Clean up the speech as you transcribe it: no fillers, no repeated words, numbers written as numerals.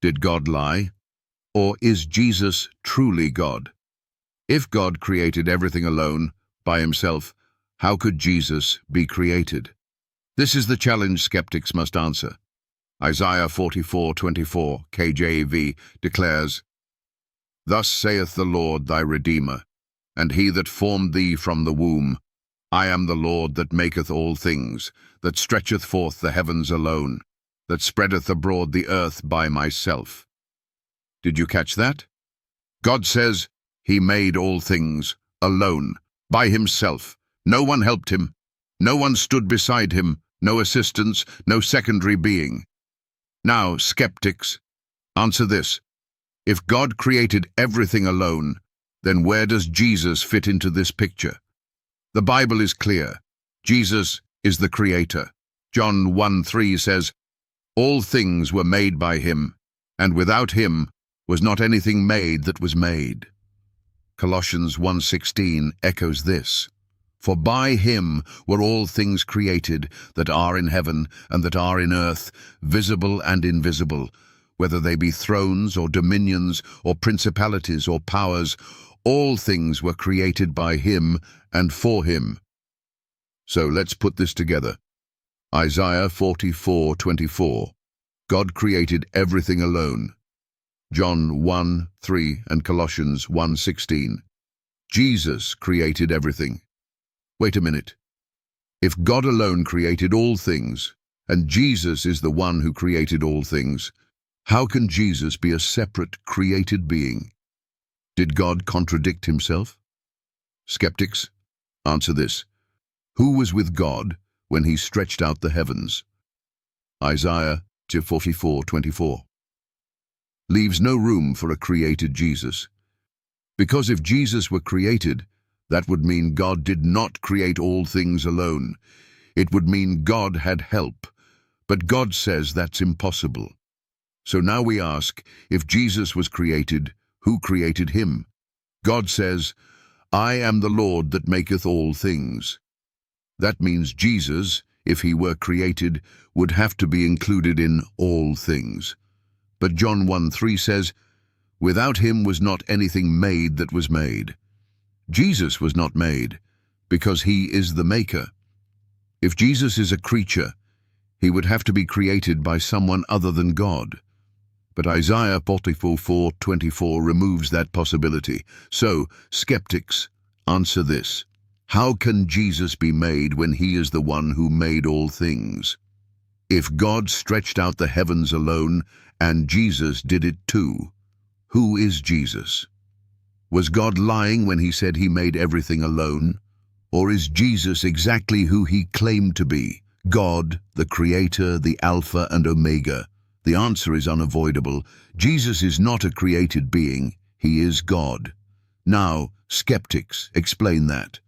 Did God lie? Or is Jesus truly God? If God created everything alone, by himself, how could Jesus be created? This is the challenge skeptics must answer. Isaiah 44:24, KJV, declares, "Thus saith the Lord thy Redeemer, and he that formed thee from the womb. I am the Lord that maketh all things, that stretcheth forth the heavens alone, that spreadeth abroad the earth by myself." Did you catch that? God says he made all things alone, by himself. No one helped him. No one stood beside him. No assistance, no secondary being. Now, skeptics, answer this. If God created everything alone, then where does Jesus fit into this picture? The Bible is clear. Jesus is the Creator. John 1:3 says, "All things were made by him, and without him was not anything made that was made." Colossians 1:16 echoes this. "For by him were all things created that are in heaven and that are in earth, visible and invisible, whether they be thrones or dominions or principalities or powers, all things were created by him and for him." So let's put this together. Isaiah 44:24. God created everything alone. John 1:3 and Colossians 1:16. Jesus created everything. Wait a minute. If God alone created all things, and Jesus is the one who created all things, how can Jesus be a separate created being? Did God contradict himself? Skeptics, answer this. Who was with God when he stretched out the heavens? Isaiah 44:24 leaves no room for a created Jesus. Because if Jesus were created, that would mean God did not create all things alone. It would mean God had help. But God says that's impossible. So now we ask, if Jesus was created, who created him? God says, "I am the Lord that maketh all things." That means Jesus, if he were created, would have to be included in all things. But John 1:3 says, "Without him was not anything made that was made." Jesus was not made, because he is the maker. If Jesus is a creature, he would have to be created by someone other than God. But Isaiah 44:24 removes that possibility. So, skeptics, answer this. How can Jesus be made when he is the one who made all things? If God stretched out the heavens alone, and Jesus did it too, who is Jesus? Was God lying when he said he made everything alone? Or is Jesus exactly who he claimed to be? God, the Creator, the Alpha and Omega? The answer is unavoidable. Jesus is not a created being. He is God. Now, skeptics, explain that.